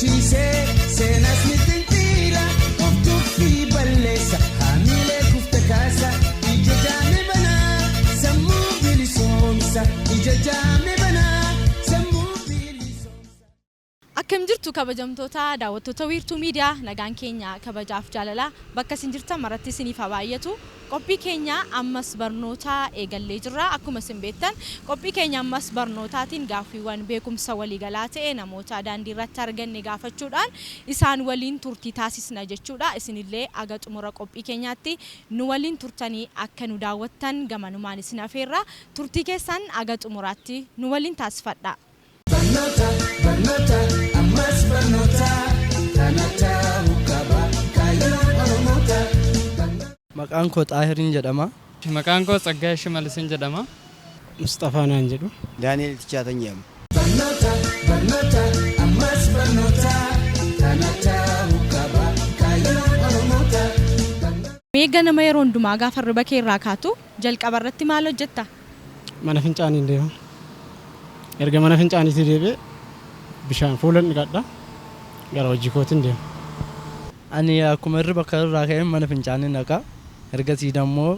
Barachise senas mitintila Oftu fi balesa Hamile kufte kasa Ijajame bana Samu bilisomsa Ijajame bana Samu bilisomsa. Akkam jirtu kabajamtoota daawwattoota wiirtuu miidiyaa nagaan keenya kabajaaf jaalala bakka isin jirtan maratti isiniif baay'atu qophii keenya ammas barnoota eegallee jirra akkuma isin beektan qophii keenya ammas barnootaatiin gaaffiiwwan beekumsa waliigalaa ta'e namoota daandii irratti arganne gaafachuudhaan isaan waliin turtii taasisna jechuudha isinillee aga xumura qophii keenyaatti nu waliin turtanii akka nu daawwattan gamanumaan isin afeerra turtii keessan aga xumuraatti nu waliin taasifadha. Barnoota ammas barnoota kanata hukaba kaayyoon oromoota. Maqaan koo Xaahirin jedhama. Maqaan koo Tsaggaayee Shimalisiin jedhama. Mustafaa naan jedhu. Daani'el Tichaatan jedhama. Barnoota ammas barnoota kanata hukaba kaayyoon oromoota. Meeqa nama yeroo hundumaa gaafa riba kee irraa kaatu jalqaba irratti maal hojjetta? Mana fincaanii deema. Erga mana fincaaniitii deebi'ee bishaan fuulan dhiqadha gara hojii kootiin deema. Ani akkuma irri bakka irraa ka'een mana fincaanii naqa. Ergasii dammoo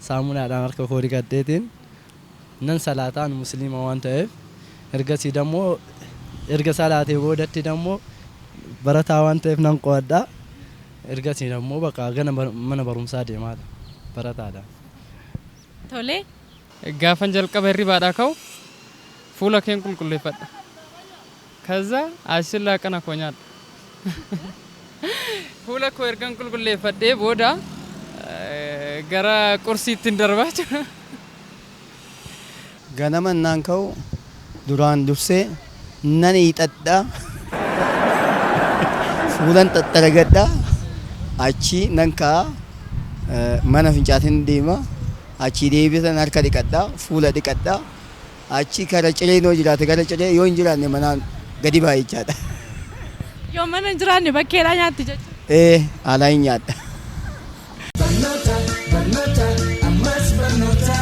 saamunaadhaan harka koo dhiqadheetiin nan salaataan musliima waan ta'eef ergasii dammoo erga salaatee boodatti dammoo barataa waan ta'eef nan qo'adha. Ergasii dammoo bakka gana mana barumsaa deemaadha barataadha. Tolee. Gaafan jalqaba hirribaadhaa ka'u fuula keen qulqulleeffadha. Kaza asilla kana koo nyaadha. Fuula koo ergan qulqulleeffadhee booda gara qursiitti darbaa jira. Ganama naan ka'u duraan dursee nan hiixadha. Fuulan xaxxaragadha. Achi nan ka'a mana fincaatiin deema. Achi deebisan harka dhiqadha. Fuula dhiqadha. Achi kara ciree noo jiraate kara ciree yoo hin jiraanne manaan gadi baay'ichaadha. Yoo mana hin jiraanne bakkeedhaa nyaatti jechuudha. Alaa hin nyaadha. Barnoota ammas barnoota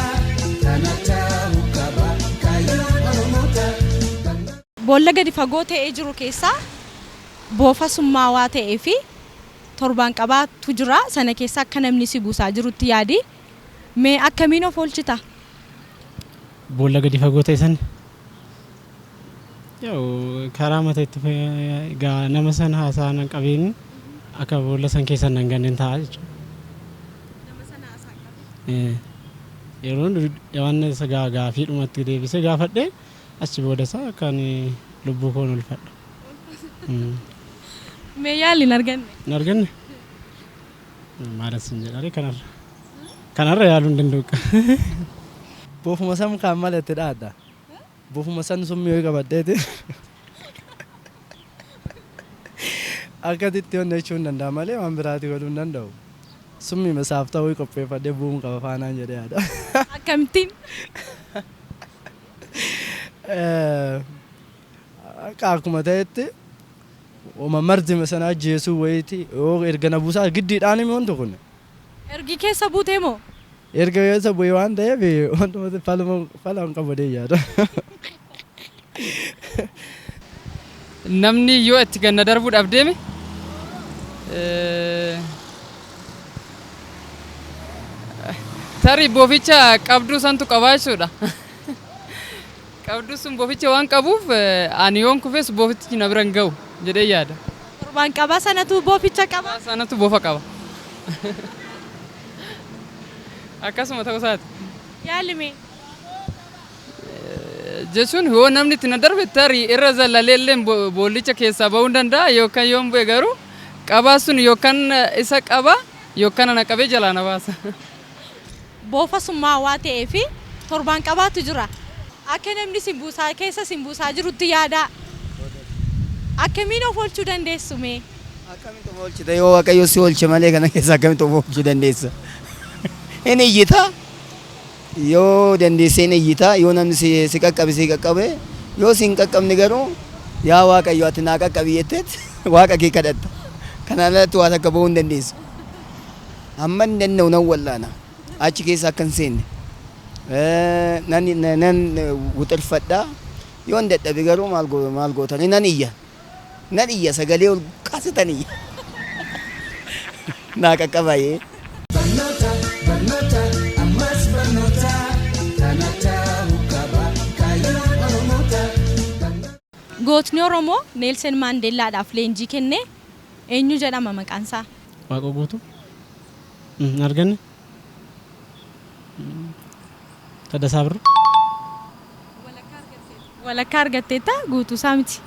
kanata hukaba kaayyoon oromoota. Boolla gadi fagoo ta'ee jiru keessaa boofa summaawaa ta'ee fi torbaan qabaatu jira sana keessa akka namni si buusaa jirutti yaadi. Mee akkamiin of oolchita? Boolla gadi fagoo ta'e san yoo karaa mata itti nama san haasaan qabeen akka boolla san keessa nan ganneen ta'a jechuudha. Nama sana haasaan qabu. Yeroo waan isa gaafii dhumatti deebisee gaafadhe achi booda isaa kan lubbuu koon ulfadha. Mee yaaliin arganne? Hin arganne? Maalas hin jedhare kanarra yaaluu hin danda'u. Boofuma san kan malatti dhaadha. Boofuma san summii yoo qabadheeti. Akkasitti hojjechuu hin danda'a malee waan biraatti godhuu hin danda'u. Summii masaaf ta'uu qopheeffadhee bu'uun qaba faanaan jedhee yaada. Akkamittiin? Akkuma ta'etti oma marzima sanaa jeesuu wayiiti yoo erga na buusaa giddiidhaan himi wanti kun. Ergi keessa buutee moo? Erga keessa bu'ee waan ta'eef wantoota falan qabadee yaada. Namni yoo itti ganna darbuudhaaf deeme tarii booficha qabduu santu qabaa jechuudha. Qabduu sun booficha waan qabuuf ani yoon kufes boofichi na bira hin ga'u jedhee yaada. Torbaan qabaa sanatu booficha qaba? Sanatu boofa qaba. Akkasuma ta'uu isaati. Yaalime. Jechuun yoo namni itti na darbe tarii irra zallaleellee boollicha keessaa ba'uu danda'a yookaan yoon bu'e garuu qabaa sun yookaan isa qaba yookaan ana qabee jalaa na baasa. Boofa summaawaa ta'ee fi torbaan qabaatu jira. Akka namni simbuusaa keessa simbuusaa jirutti yaada. Akkamiin of oolchuu dandeessu mee? Akkamitti of oolchita yoo waaqayyo si oolche malee kana keessa akkamitti of oolchuu dandeessa? Inni iyyita yoo dandeessee inni iyyita yoo namni si qaqqabe yoo si hin qaqqabne garuu yaa waaqayyo ati naa qaqqabi jetteet waaqa kee kadhatta. Kanaan alatti waan akka ba'uu hin dandeessu. Amma hin danda'u nan wallaana achi keessa akka hin seenne. Nan wuxirfadhaa yoo hin dadhabe garuu maal gootan nan iyya. nan iyya sagalee ol kaasatanii naa qaqqabayee. Barnoota barnoota ammas barnoota kana ta'uu qaba kaayyoon Oromoota. Gootni Oromoo Neelsen Maandeellaadhaaf leenjii kenne eenyu jedhama maqaan isaa? Waaqoo guutuu. Arganne. Taddasaa Birruu. Walakkaa argatteetta guutuu isaa miti.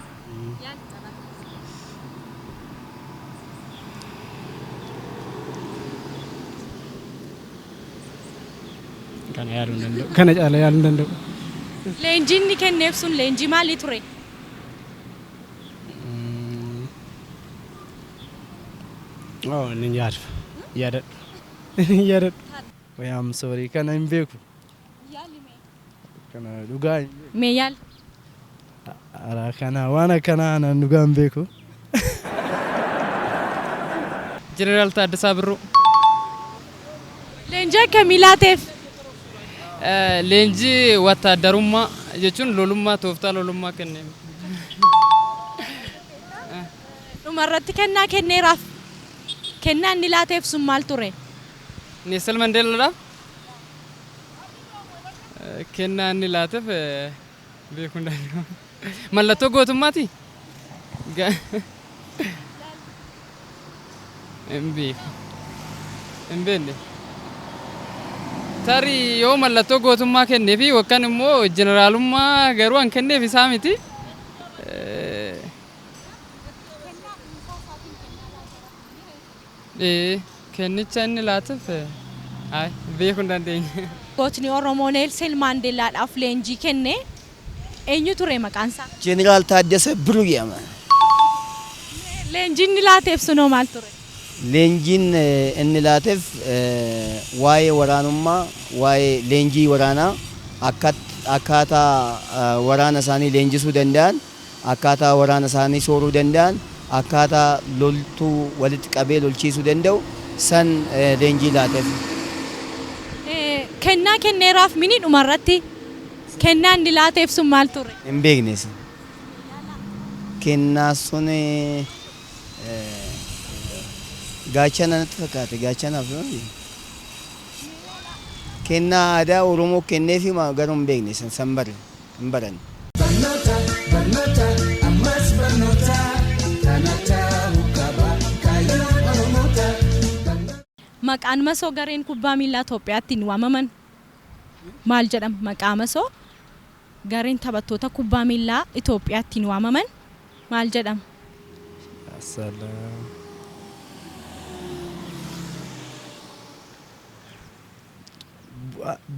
Kana yaaduu hin danda'u. Kana caalaa yaaduu hin danda'u. Leenjiin ni kenneef sun leenjii maalii ture? Ni yaadu. Yaadadhu. Yaadadhu. Wayaam soorii kana hin beeku. Kana dhugaa hin beeku. Mee yaal? Ara kana waan akkanaa nan dhugaa hin beeku. Jeneraal Taaddasaa Birruu. Leenjii akkamii laateef? Leenjii wattaaddarummaa jechuun lolummaa tooftaa lolummaa kennee. Dhumarratti kennaa kenneeraaf. Kennaa inni laateef sun maal ture? Neelsen Maandeellaadhaaf kennaa inni laateef beekuu hin danda'u. Mallattoo gootummaati? Hin beeku. Hin beekne. Tarii yoo mallattoo gootummaa kennee fi yookaan immoo jeneraalummaa garuu an kenneef isaa miti. Kennicha inni laateef beekuu hin dandeenye. Gootni Oromoo Neelsen Maandeellaadhaaf leenjii kenne eenyu ture maqaan isaa? Jeneraal Taaddasaa Birruu jedhama. Leenjiin inni laateef sunoo maal ture? Leenjiin inni laateef waa'ee waraanummaa, waa'ee leenjii waraanaa akkaataa waraana isaanii leenjisuu danda'an, akkaataa waraana isaanii sooruu danda'an, akkaataa loltuu walitti qabee lolchiisuu danda'u san leenjii laateef. Kennaa kenneeraaf mini dhumarratti kennaa inni laateef sun maal ture? Hin beeknes. Kennaa sun gaachana natti fakkaate gaachanaaf kennaa aadaa Oromoo kenneefi garuu hin beekne san bare hin baran. Barnoota barnoota ammas barnoota kana ta'uu qaba kaayyoon Oromoota. Maqaan masoo gareen kubbaa miilaa Itoophiyaatti ni waamaman maal jedhama? Maqaa masoo gareen taphattoota kubbaa miilaa Itoophiyaatti ni waamaman maal jedhama?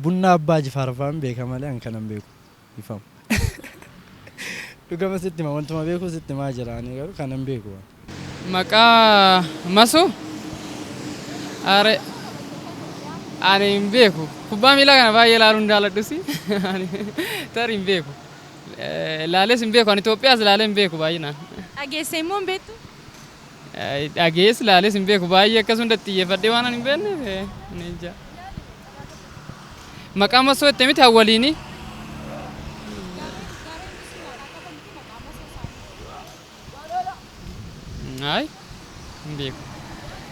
Bunna abbaa Jifaar fa'aan beeka malee an kanan beeku ifamu. Dhugama sitti ma wantuma beeku sitti maa jiraanii garuu kanan beeku. Maqaa masoo ani hin beeku. Kubbaa miilaa kana baay'ee ilaaluun jaalladhusi. Tarii hin beeku. Laalees hin beeku. Ani Itoophiyaas laalee hin beeku baay'inaan. Dhageessee immoo hin beektu? Dhagees laalees hin beeku. Baay'ee akkasuma xiyyeeffadhee waan ani hin beekneef ni ija. Maqaa masoo itti miti hawwaliini. Ay, hin beeku.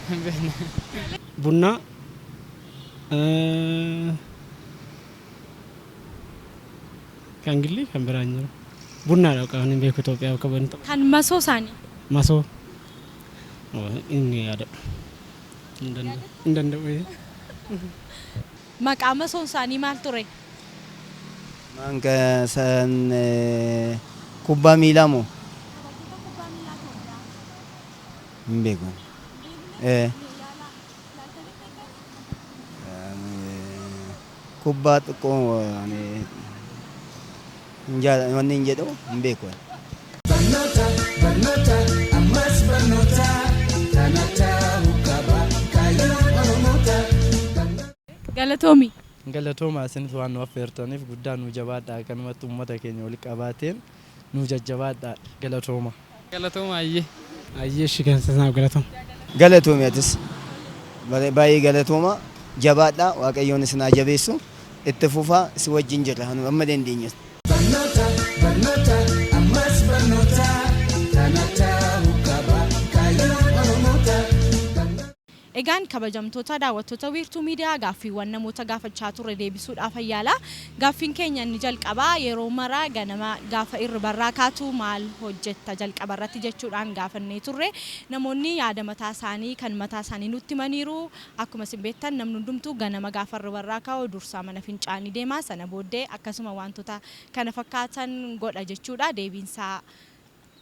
Hin beekne. Bunna. Kan gilli kan biraan jiru. Bunnaadha kan hin beeku Itoophiyaa bakka bu'an ta'u. Kan masoo isaanii? Masoo. Inni yaadadhu. Hin danda'u. Maqaa masoon isaanii maal ture? Manga san kubbaa miilaa moo? Hin beeku. Kubbaa xiqqoo wanni hin jedhu hin beeku. Barnoota barnoota ammas barnoota kana ta'uu qaba kaayyoon Oromoota. Galatoomi. Galatooma isinis waan nu affeertaniif guddaa nu jabaadhaa kanumatti uummata keenya wal qabaateen nu jajjabaadhaa galatooma. Galatooma ayyee. Ayyee shi kan sanaaf galatooma. Galatoomi atis baay'ee galatooma jabaadhaa waaqayyoon isin haa jabeessu itti fufaa si wajjin jirra amma dandeenyas. Barnoota barnoota ammas barnoota kana ta'uu Egaan kabajamtoota daawwattoota wiirtuu miidiyaa gaaffiiwwan namoota gaafachaa turre deebisuudhaaf ayyaala. Gaaffiin keenya inni jalqabaa yeroo maraa ganama gaafa irribarraa kaatu maal hojjetta jalqaba irratti jechuudhaan gaafannee turre. Namoonni yaada mataa isaanii kan mataa isaanii nutti himaniiru. Akkuma isin beektan namni hundumtuu ganama gaafa irribarraa kaa'u dursaa mana fincaanii deema sana booddee akkasuma wantoota kana fakkaatan godha jechuudha. Deebiinsaa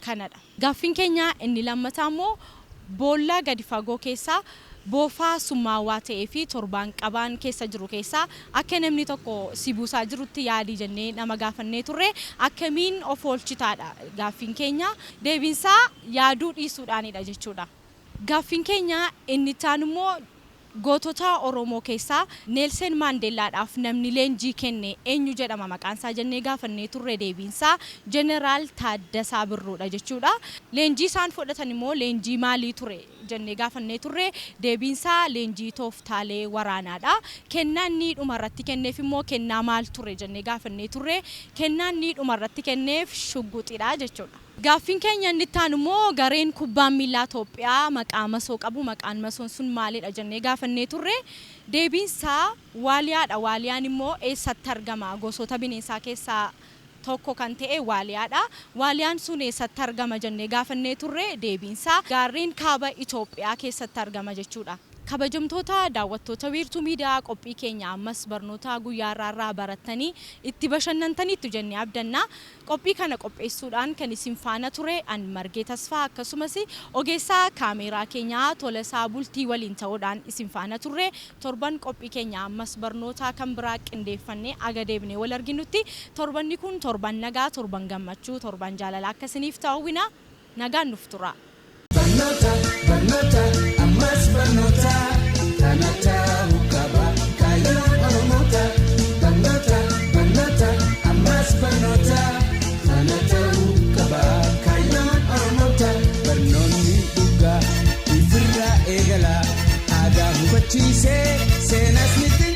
kanadha. Gaaffiin keenya inni lammataa immoo boolla gadi fagoo keessaa boofaa summaawaa ta'ee fi torbaan qabaan keessa jiru keessaa akka namni tokko si buusaa jirutti yaadii jennee nama gaafannee turre akkamiin of oolchitaadha gaaffiin keenya. Deebiinsaa yaaduu dhiisuudhaanidha jechuudha. Gaaffiin keenya inni taan immoo gootota Oromoo keessaa Neelsen Maandeellaadhaaf namni leenjii kenne eenyu jedhama maqaan isaa jennee gaafannee turre. Deebiinsaa Jeneraal Taaddasaa Birruudha jechuudha. Leenjii isaan fudhatan immoo leenjii maalii ture jennee gaafannee turre. Deebiinsaa leenjii tooftaalee waraanaadha. Kennaan ni dhumarratti kenneef immoo kennaa maal ture jennee gaafannee turre. Kennaan ni dhumarratti kenneef shugguxidha jechuudha. Gaaffiin keenya inni taan immoo gareen kubbaa miilaa Itoophiyaa maqaa masoo qabu maqaan masoon sun maalidha jennee gaafannee turre. Deebiinsaa waaliyaadha. Waaliyaan immoo eessatti argama? Gosoota bineensaa keessaa tokko kan ta'e waaliyaadha. Waaliyaan sun eessatti argama jennee gaafannee turre. Deebiinsaa gaarreen kaaba Itoophiyaa keessatti argama jechuudha. Kabajamtoota daawwattoota wiirtuu miidiyaa qophii keenya ammas barnoota guyyaa irraa barattanii itti bashannantaniitu jennee abdanna. Qophii kana qopheessuudhaan kan isin faana ture an Margee Tasfaa akkasumas ogeessaa kaameeraa keenyaa Tolasaa Bultii waliin ta'uudhaan isin faana turre. Torban qophii keenya ammas barnoota kan biraa qindeeffannee aga deebinee wal arginutti torbanni kun torban nagaa, torban gammachuu, torban jaalalaa akkasiniif ta'uwina nagaan nuuf tura. Barnoota ammas barnoota kanata ukaba kaayyoon Oromoota. Barnoota ammas barnoota kanata ukaba kaayyoon Oromoota. Barnoonni dhugaa ifirraa eegala aadaa hubachiisee seenas miti.